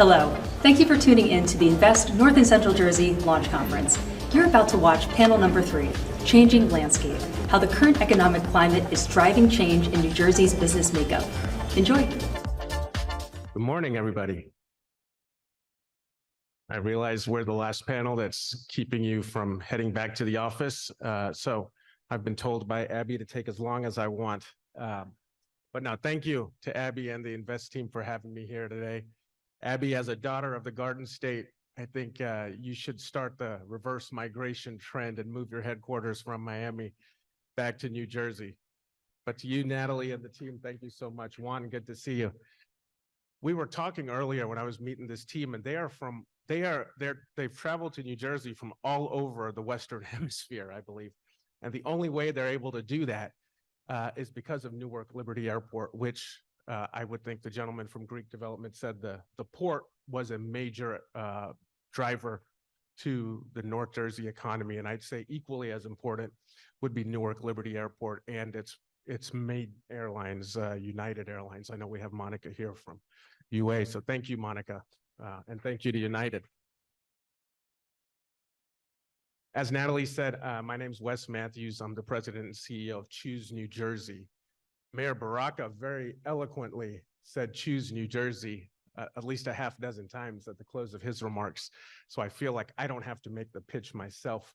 Hello. Thank you for tuning in to the Invest North and Central Jersey Launch Conference. You're about to watch panel number 3, Changing Landscape, how the current economic climate is driving change in New Jersey's business makeup. Enjoy. Good morning, everybody. I realize we're the last panel that's keeping you from heading back to the office. So I've been told by Abby to take as long as I want. But now thank you to Abby and the Invest team for having me here today. Abby, as a daughter of the Garden State, I think you should start the reverse migration trend and move your headquarters from Miami back to New Jersey. But to you, Natalie, and the team, thank you so much. Juan, good to see you. We were talking earlier when I was meeting this team, and they've traveled to New Jersey from all over the Western Hemisphere, I believe. And the only way they're able to do that is because of Newark Liberty Airport, which I would think the gentleman from Greek Development said the port was a major driver to the North Jersey economy. And I'd say equally as important would be Newark Liberty Airport and its main airlines, United Airlines. I know we have Monica here from UA, so thank you, Monica, and thank you to United. As Natalie said, my name's Wes Matthews. I'm the president and CEO of Choose New Jersey. Mayor Baraka very eloquently said, choose New Jersey, at least a half dozen times at the close of his remarks. So I feel like I don't have to make the pitch myself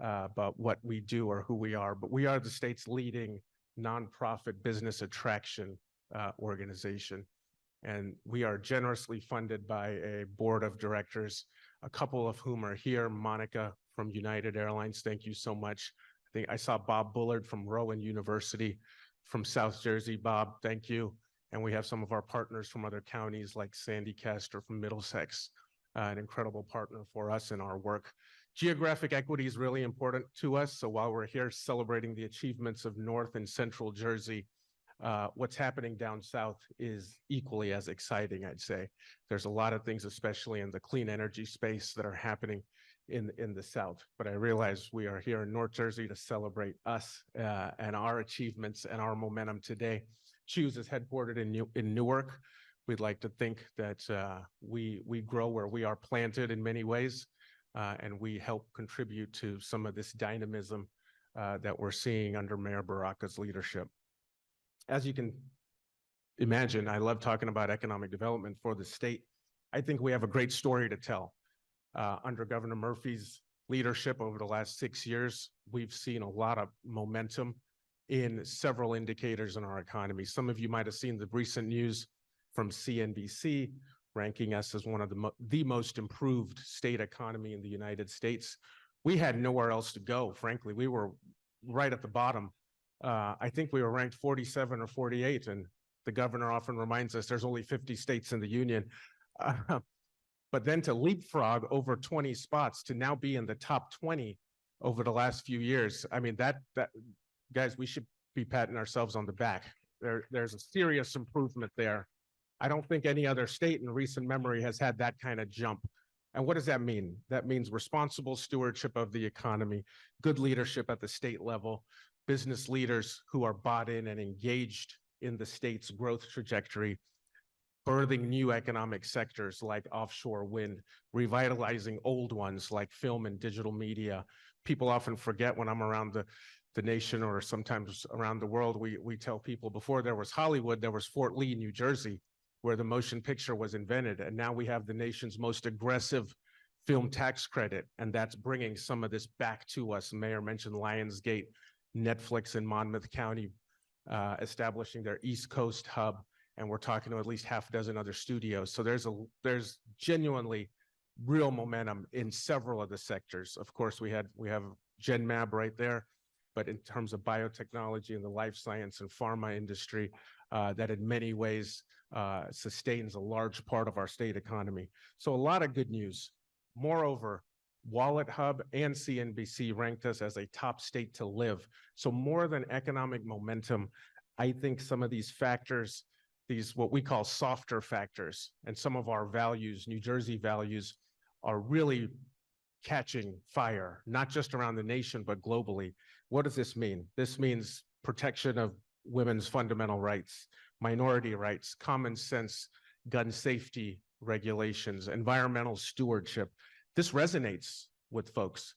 about what we do or who we are, but we are the state's leading nonprofit business attraction organization. And we are generously funded by a board of directors, a couple of whom are here. Monica from United Airlines, thank you so much. I think I saw Bob Bullard from Rowan University from South Jersey. Bob, thank you. And we have some of our partners from other counties like Sandy Castor from Middlesex, an incredible partner for us in our work. Geographic equity is really important to us. So while we're here celebrating the achievements of North and Central Jersey, what's happening down south is equally as exciting, I'd say. There's a lot of things, especially in the clean energy space, that are happening in the south. But I realize we are here in North Jersey to celebrate us and our achievements and our momentum today. Choose is headquartered in Newark. We'd like to think that we grow where we are planted in many ways, and we help contribute to some of this dynamism that we're seeing under Mayor Baraka's leadership. As you can imagine, I love talking about economic development for the state. I think we have a great story to tell. Under Governor Murphy's leadership over the last 6 years, we've seen a lot of momentum in several indicators in our economy. Some of you might have seen the recent news from CNBC ranking us as one of the most improved state economy in the United States. We had nowhere else to go, frankly. We were right at the bottom. I think we were ranked 47 or 48, and the governor often reminds us there's only 50 states in the union. But then to leapfrog over 20 spots to now be in the top 20 over the last few years, I mean, that guys, we should be patting ourselves on the back. There's a serious improvement there. I don't think any other state in recent memory has had that kind of jump. And what does that mean? That means responsible stewardship of the economy, good leadership at the state level, business leaders who are bought in and engaged in the state's growth trajectory, birthing new economic sectors like offshore wind, revitalizing old ones like film and digital media. People often forget when I'm around the nation or sometimes around the world, we tell people before there was Hollywood, there was Fort Lee, New Jersey, where the motion picture was invented. And now we have the nation's most aggressive film tax credit, and that's bringing some of this back to us. The mayor mentioned Lionsgate, Netflix in Monmouth County, establishing their East Coast hub. And we're talking to at least half a dozen other studios. So there's genuinely real momentum in several of the sectors. Of course, we have GenMab right there, but in terms of biotechnology and the life science and pharma industry, that in many ways sustains a large part of our state economy. So a lot of good news. Moreover, Wallet Hub and CNBC ranked us as a top state to live. So more than economic momentum, I think some of these factors, these what we call softer factors, and some of our values, New Jersey values, are really catching fire, not just around the nation, but globally. What does this mean? This means protection of women's fundamental rights, minority rights, common sense gun safety regulations, environmental stewardship. This resonates with folks.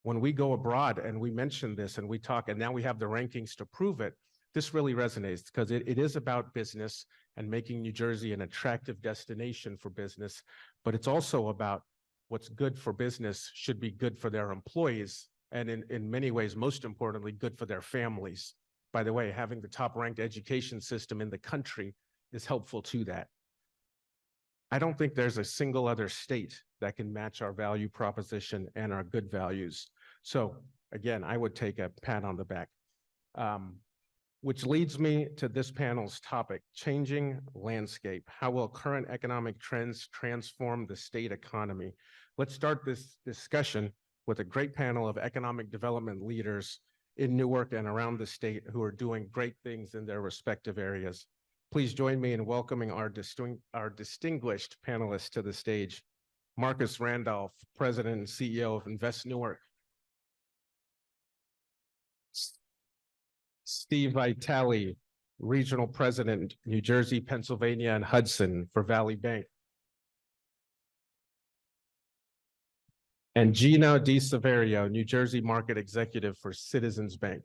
When we go abroad and we mention this and we talk, and now we have the rankings to prove it, this really resonates because it is about business and making New Jersey an attractive destination for business, but it's also about what's good for business should be good for their employees, and in many ways, most importantly, good for their families. By the way, having the top-ranked education system in the country is helpful to that. I don't think there's a single other state that can match our value proposition and our good values. So again, I would take a pat on the back. Which leads me to this panel's topic, changing landscape. How will current economic trends transform the state economy? Let's start this discussion with a great panel of economic development leaders in Newark and around the state who are doing great things in their respective areas. Please join me in welcoming our distinguished panelists to the stage. Marcus Randolph, President and CEO of Invest Newark. Steve Vitale, Regional President, New Jersey, Pennsylvania, and Hudson for Valley Bank. And Gino DiSeverio, New Jersey Market Executive for Citizens Bank.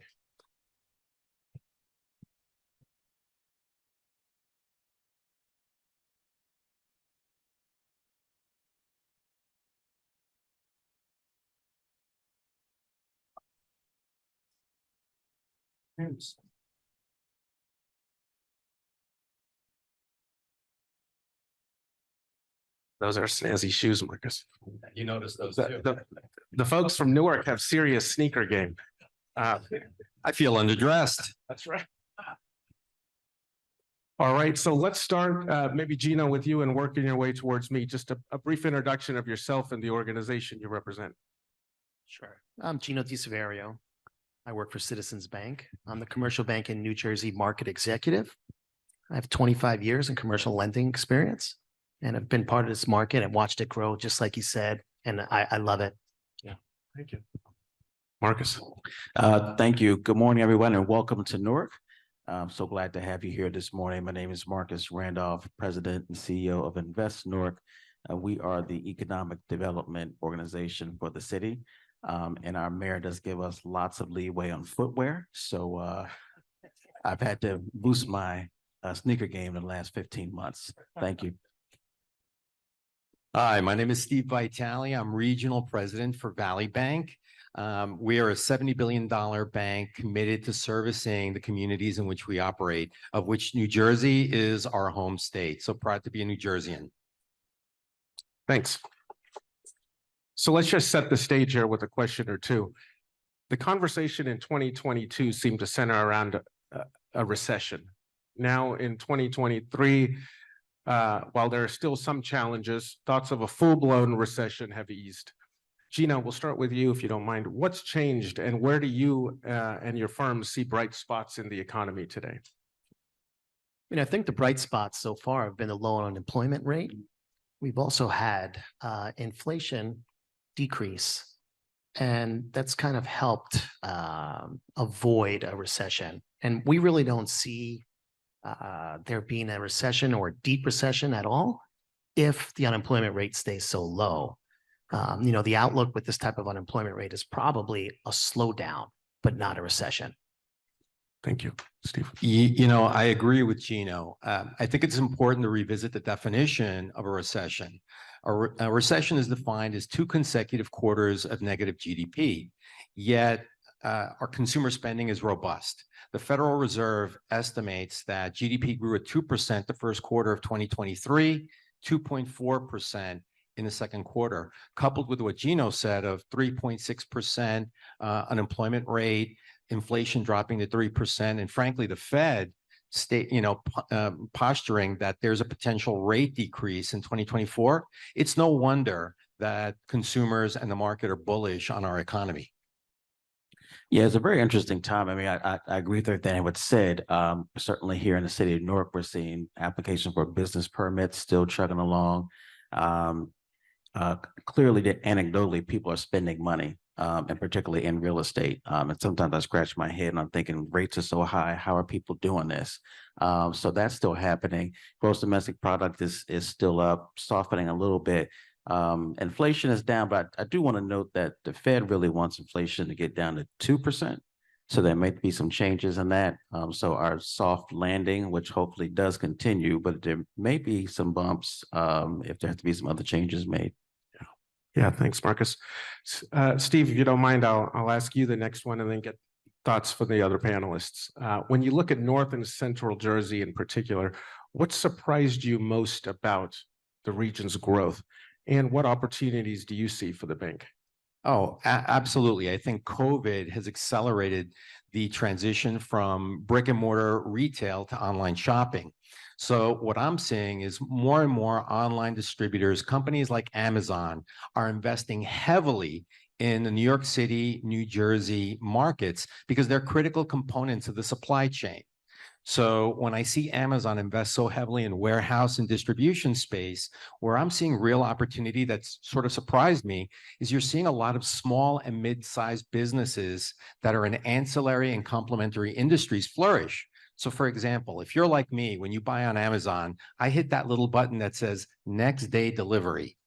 Those are snazzy shoes, Marcus. You noticed those The, too. the folks from Newark have serious sneaker game. I feel underdressed. That's right. All right, so let's start maybe Gino with you and working your way towards me. Just a brief introduction of yourself and the organization you represent. Sure. I'm Gino DiSeverio. I work for Citizens Bank. I'm the commercial bank in New Jersey market executive. I have 25 years in commercial lending experience and have been part of this market and watched it grow, just like you said, and I love it. Thank you. Marcus. Thank you. Good morning, everyone, and welcome to Newark. I'm so glad to have you here this morning. My name is Marcus Randolph, President and CEO of Invest Newark. We are the economic development organization for the city, and our mayor does give us lots of leeway on footwear. So I've had to boost my sneaker game in the last 15 months. Thank you. Hi, my name is Steve Vitale. I'm Regional President for Valley Bank. We are a $70 billion bank committed to servicing the communities in which we operate, of which New Jersey is our home state. So proud to be a New Jerseyan. Thanks. So let's just set the stage here with a question or two. The conversation in 2022 seemed to center around a recession. Now in 2023, while there are still some challenges, thoughts of a full-blown recession have eased. Gino, we'll start with you if you don't mind. What's changed and where do you and your firm see bright spots in the economy today? I think the bright spots so far have been the low unemployment rate. We've also had inflation decrease, and that's kind of helped avoid a recession. And we really don't see there being a recession or a deep recession at all if the unemployment rate stays so low. The outlook with this type of unemployment rate is probably a slowdown, but not a recession. Thank you, Steve. I agree with Gino. I think it's important to revisit the definition of a recession. A recession is defined as 2 consecutive quarters of negative GDP, yet our consumer spending is robust. The Federal Reserve estimates that GDP grew at 2% the first quarter of 2023, 2.4% in the second quarter, coupled with what Gino said of 3.6% unemployment rate, inflation dropping to 3%, and frankly, the Fed posturing that there's a potential rate decrease in 2024. It's no wonder that consumers and the market are bullish on our economy. Yeah, it's a very interesting time. I mean, I agree with everything what's said. Certainly here in the city of Newark, we're seeing applications for business permits still chugging along. Clearly, anecdotally, people are spending money. and particularly in real estate. And sometimes I scratch my head and I'm thinking rates are so high. How are people doing this? So that's still happening. Gross domestic product is still up, softening a little bit. Inflation is down, but I do want to note that the Fed really wants inflation to get down to 2%. So there may be some changes in that. So our soft landing, which hopefully does continue, but there may be some bumps if there have to be some other changes made. Yeah, thanks, Marcus. Steve, if you don't mind, I'll ask you the next one and then get thoughts from the other panelists. When you look at North and Central Jersey in particular, what surprised you most about the region's growth? And what opportunities do you see for the bank? Oh, absolutely. I think COVID has accelerated the transition from brick and mortar retail to online shopping. So what I'm seeing is more and more online distributors, companies like Amazon, are investing heavily in the New York City, New Jersey markets because they're critical components of the supply chain. So when I see Amazon invest so heavily in warehouse and distribution space, where I'm seeing real opportunity that's sort of surprised me is you're seeing a lot of small and mid-sized businesses that are in ancillary and complementary industries flourish. So for example, if you're like me, when you buy on Amazon, I hit that little button that says next day delivery.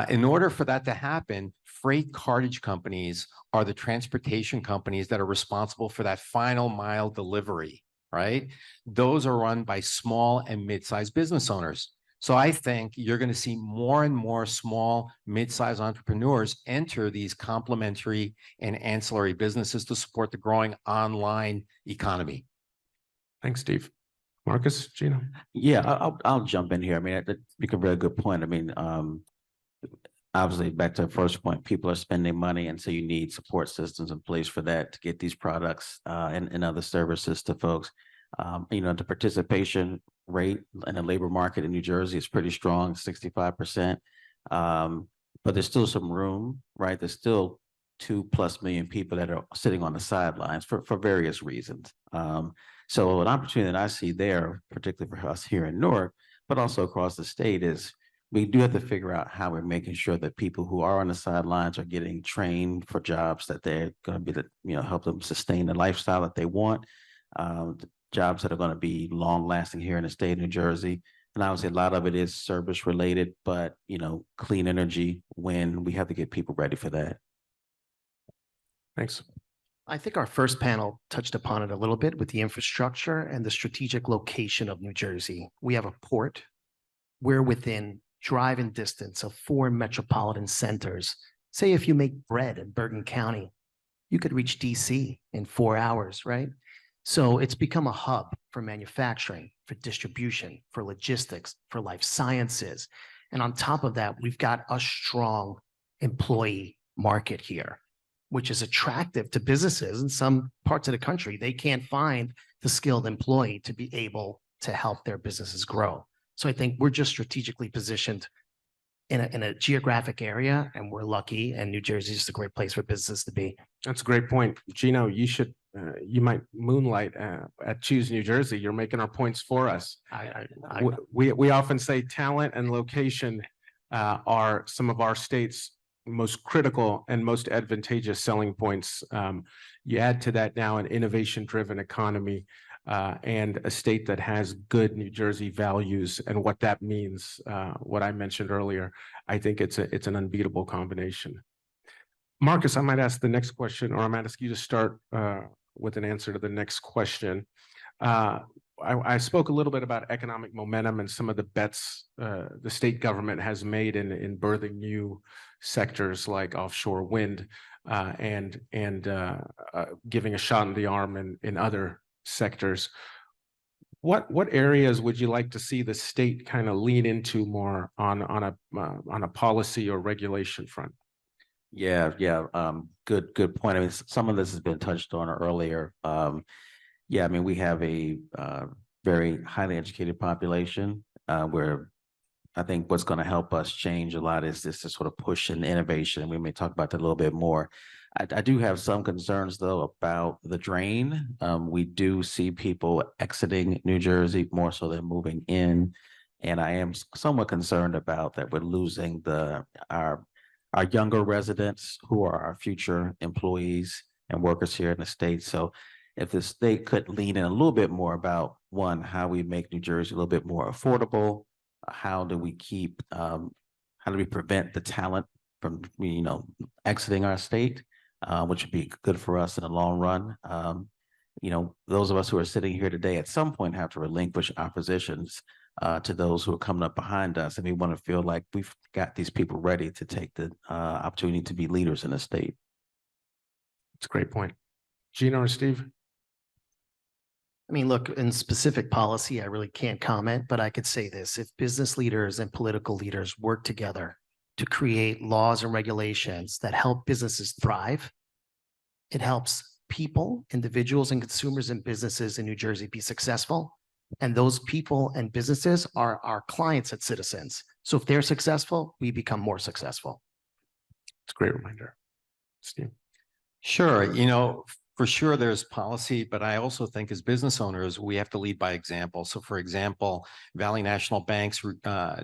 In order for that to happen, freight cartage companies are the transportation companies that are responsible for that final mile delivery. Right? Those are run by small and mid-sized business owners. So I think you're going to see more and more small, mid-sized entrepreneurs enter these complementary and ancillary businesses to support the growing online economy. Thanks, Steve. Marcus, Gino? Yeah, I'll jump in here. I mean, that make a very good point. I mean, obviously, back to the first point, people are spending money, and so you need support systems in place for that to get these products and other services to folks. You know, the participation rate in the labor market in New Jersey is pretty strong, 65%. But there's still some room, right? There's still 2+ million people that are sitting on the sidelines for various reasons. So an opportunity that I see there, particularly for us here in Newark, but also across the state, is we do have to figure out how we're making sure that people who are on the sidelines are getting trained for jobs that they're going to be, help them sustain the lifestyle that they want, jobs that are going to be long lasting here in the state of New Jersey. And obviously a lot of it is service related, but, clean energy, when we have to get people ready for that. Thanks. I think our first panel touched upon it a little bit with the infrastructure and the strategic location of New Jersey. We have a port. We're within driving distance of 4 metropolitan centers. Say if you make bread in Bergen County, you could reach DC in 4 hours, right? So it's become a hub for manufacturing, for distribution, for logistics, for life sciences. And on top of that, we've got a strong employee market here, which is attractive to businesses in some parts of the country. They can't find the skilled employee to be able to help their businesses grow. So I think we're just strategically positioned in a geographic area, and we're lucky, and New Jersey is just a great place for business to be. That's a great point. Gino, you might moonlight at Choose New Jersey. You're making our points for us. We often say talent and location are some of our state's most critical and most advantageous selling points. You add to that now an innovation-driven economy and a state that has good New Jersey values and what that means, what I mentioned earlier. I think it's an unbeatable combination. Marcus, I might ask the next question, or I might ask you to start with an answer to the next question. I spoke a little bit about economic momentum and some of the bets the state government has made in birthing new sectors like offshore wind and giving a shot in the arm in other sectors. What areas would you like to see the state kind of lean into more on a policy or regulation front? Yeah. Good point. I mean, some of this has been touched on earlier. Yeah, I mean, we have a very highly educated population where I think what's going to help us change a lot is this to sort of push in innovation. We may talk about that a little bit more. I do have some concerns, though, about the drain. We do see people exiting New Jersey more so than moving in. And I am somewhat concerned about that we're losing our our younger residents who are our future employees and workers here in the state. So if the state could lean in a little bit more about, one, how we make New Jersey a little bit more affordable, how do we keep, how do we prevent the talent from, exiting our state, which would be good for us in the long run. Those of us who are sitting here today at some point have to relinquish our positions to those who are coming up behind us. And we want to feel like we've got these people ready to take the opportunity to be leaders in the state. It's a great point. Gino or Steve? I mean, look, in specific policy, I really can't comment, but I could say this. If business leaders and political leaders work together to create laws and regulations that help businesses thrive, it helps people, individuals and consumers and businesses in New Jersey be successful. And those people and businesses are our clients at Citizens. So if they're successful, we become more successful. It's a great reminder. Steve? Sure. For sure, there's policy, but I also think as business owners, we have to lead by example. So for example, Valley National Bank's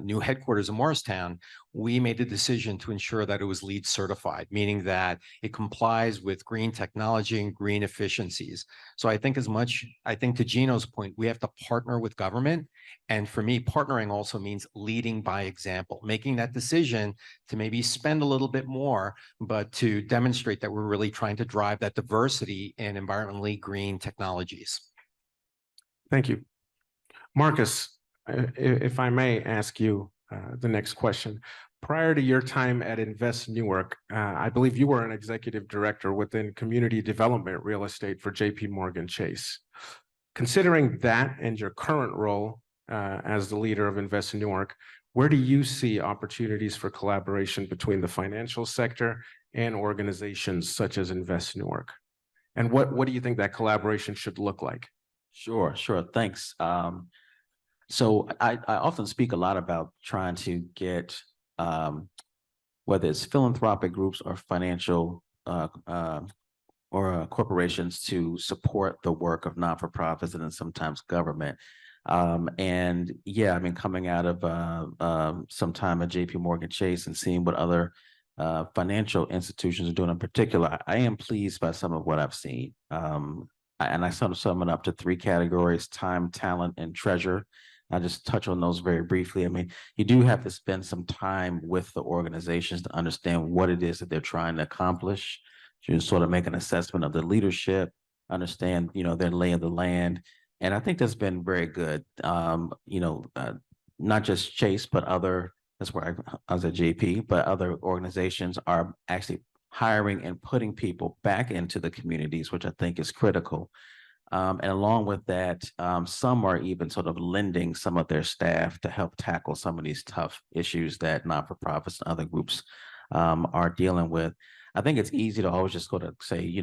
new headquarters in Morristown, we made the decision to ensure that it was LEED certified, meaning that it complies with green technology and green efficiencies. So I think to Gino's point, we have to partner with government. And for me, partnering also means leading by example, making that decision to maybe spend a little bit more, but to demonstrate that we're really trying to drive that diversity in environmentally green technologies. Thank you. Marcus, if I may ask you the next question. Prior to your time at Invest Newark, I believe you were an executive director within community development real estate for JP Morgan Chase. Considering that and your current role as the leader of Invest Newark, where do you see opportunities for collaboration between the financial sector and organizations such as Invest Newark? And what do you think that collaboration should look like? Sure. Thanks. So I often speak a lot about trying to get, whether it's philanthropic groups or financial or corporations to support the work of not-for-profits and then sometimes government. And yeah, I mean, coming out of some time at JP Morgan Chase and seeing what other financial institutions are doing in particular, I am pleased by some of what I've seen. And I sort of sum it up to three categories: time, talent, and treasure. I'll just touch on those very briefly. I mean, you do have to spend some time with the organizations to understand what it is that they're trying to accomplish. You sort of make an assessment of the leadership, understand, their lay of the land. And I think that's been very good. Not just Chase, but that's where I was at JP, but other organizations are actually hiring and putting people back into the communities, which I think is critical. And along with that, some are even sort of lending some of their staff to help tackle some of these tough issues that not-for-profits and other groups are dealing with. I think it's easy to always just go to say,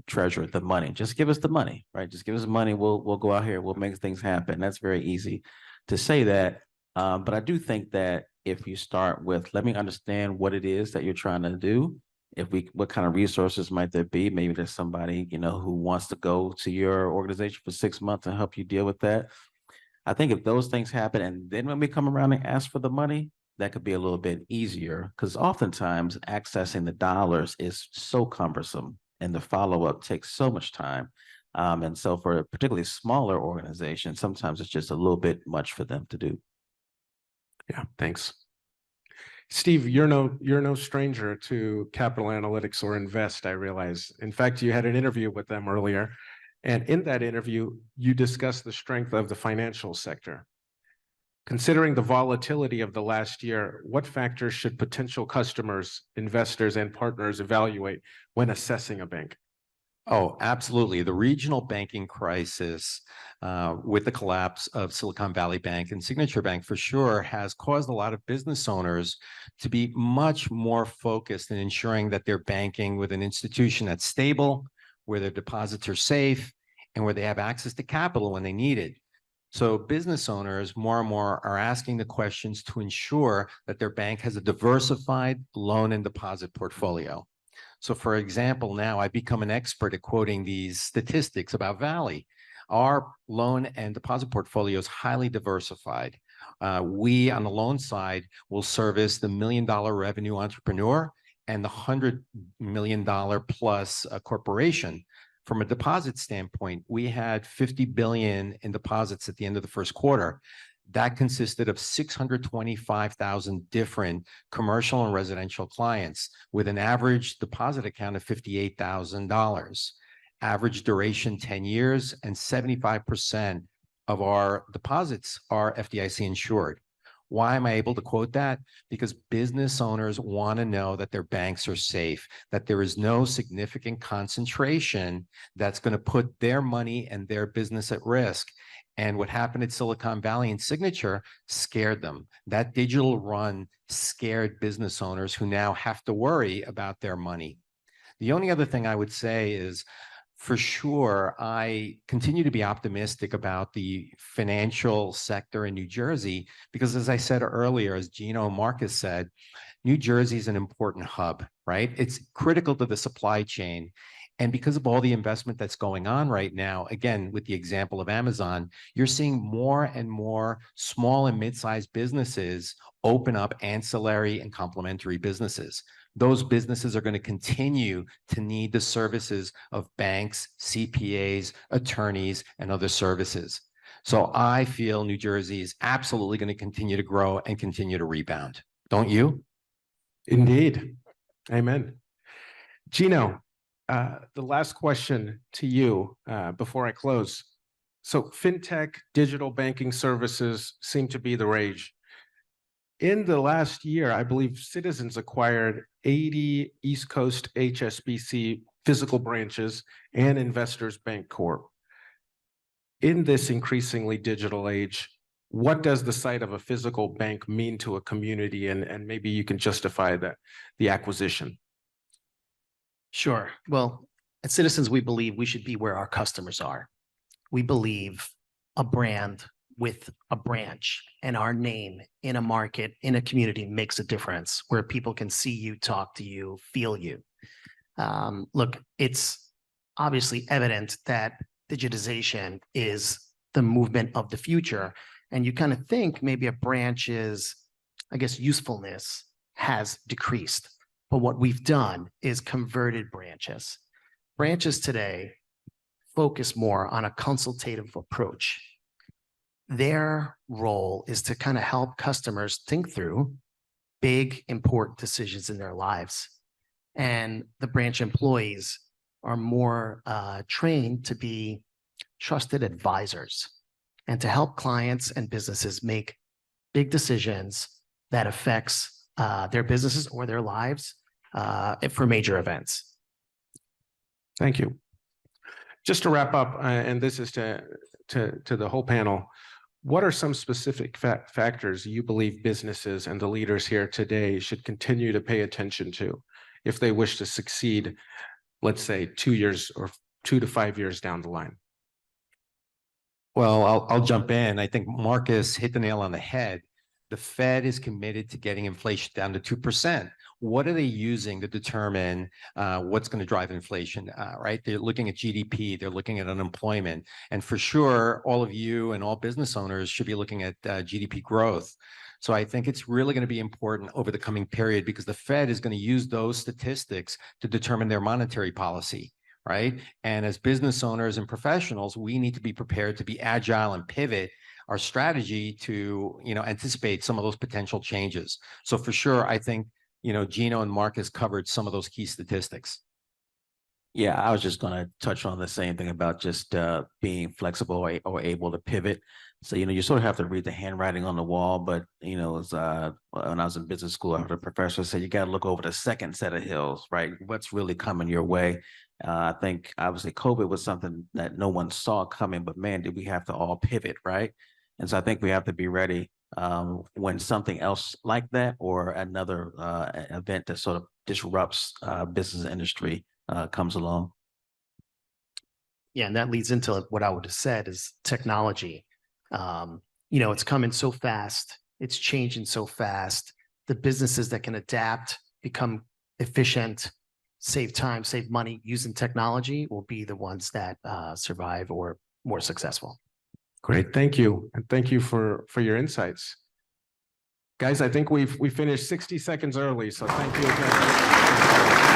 treasure the money. Just give us the money, right? Just give us money. We'll go out here. We'll make things happen. That's very easy to say that. But I do think that if you start with, let me understand what it is that you're trying to do. What kind of resources might there be? Maybe there's somebody, who wants to go to your organization for 6 months and help you deal with that. I think if those things happen, and then when we come around and ask for the money, that could be a little bit easier, because oftentimes accessing the dollars is so cumbersome and the follow-up takes so much time. And so for a particularly smaller organization, sometimes it's just a little bit much for them to do. Yeah, thanks. Steve, you're no stranger to Capital Analytics or Invest, I realize. In fact, you had an interview with them earlier. And in that interview, you discussed the strength of the financial sector. Considering the volatility of the last year, what factors should potential customers, investors, and partners evaluate when assessing a bank? Oh, absolutely. The regional banking crisis with the collapse of Silicon Valley Bank and Signature Bank for sure has caused a lot of business owners to be much more focused in ensuring that they're banking with an institution that's stable, where their deposits are safe, and where they have access to capital when they need it. So business owners more and more are asking the questions to ensure that their bank has a diversified loan and deposit portfolio. So for example, now I've become an expert at quoting these statistics about Valley. Our loan and deposit portfolio is highly diversified. We, on the loan side, will service the $1 million revenue entrepreneur and the $100 million plus corporation. From a deposit standpoint, we had 50 billion in deposits at the end of the first quarter. That consisted of 625,000 different commercial and residential clients with an average deposit account of $58,000. Average duration 10 years, and 75% of our deposits are FDIC insured. Why am I able to quote that? Because business owners want to know that their banks are safe, that there is no significant concentration that's going to put their money and their business at risk. And what happened at Silicon Valley and Signature scared them. That digital run scared business owners who now have to worry about their money. The only other thing I would say is, for sure, I continue to be optimistic about the financial sector in New Jersey, because as I said earlier, as Gino and Marcus said, New Jersey is an important hub, right? It's critical to the supply chain. And because of all the investment that's going on right now, again, with the example of Amazon, you're seeing more and more small and mid-sized businesses open up ancillary and complementary businesses. Those businesses are going to continue to need the services of banks, CPAs, attorneys, and other services. So I feel New Jersey is absolutely going to continue to grow and continue to rebound. Don't you? Indeed. Amen. Gino, the last question to you before I close. So fintech, digital banking services seem to be the rage. In the last year, I believe Citizens acquired 80 East Coast HSBC physical branches and Investors Bank Corp. In this increasingly digital age, what does the site of a physical bank mean to a community? And maybe you can justify the acquisition. Sure. Well, at Citizens, we believe we should be where our customers are. We believe a brand with a branch and our name in a market, in a community makes a difference, where people can see you, talk to you, feel you. Look, it's obviously evident that digitization is the movement of the future. And you kind of think maybe a branch's, I guess, usefulness has decreased. But what we've done is converted branches. Branches today focus more on a consultative approach. Their role is to kind of help customers think through big, important decisions in their lives. And the branch employees are more trained to be trusted advisors and to help clients and businesses make big decisions that affects their businesses or their lives for major events. Thank you. Just to wrap up, and this is to the whole panel, what are some specific factors you believe businesses and the leaders here today should continue to pay attention to if they wish to succeed, let's say 2 years or 2 to 5 years down the line? Well, I'll jump in. I think Marcus hit the nail on the head. The Fed is committed to getting inflation down to 2%. What are they using to determine what's going to drive inflation, right? They're looking at GDP, they're looking at unemployment. And for sure, all of you and all business owners should be looking at GDP growth. So I think it's really going to be important over the coming period, because the Fed is going to use those statistics to determine their monetary policy, right? And as business owners and professionals, we need to be prepared to be agile and pivot our strategy to, anticipate some of those potential changes. So for sure, I think, Gino and Marcus covered some of those key statistics. Yeah, I was just going to touch on the same thing about just being flexible or able to pivot. So, you sort of have to read the handwriting on the wall. But, when I was in business school, I heard a professor say, you got to look over the second set of hills, right? What's really coming your way? I think, obviously, COVID was something that no one saw coming. But, man, did we have to all pivot, right? And so I think we have to be ready when something else like that or another event that sort of disrupts business industry comes along. Yeah, and that leads into what I would have said is technology. It's coming so fast. It's changing so fast. The businesses that can adapt, become efficient, save time, save money using technology will be the ones that survive or more successful. Great, thank you. And thank you for your insights. Guys, I think we finished 60 seconds early, so thank you again.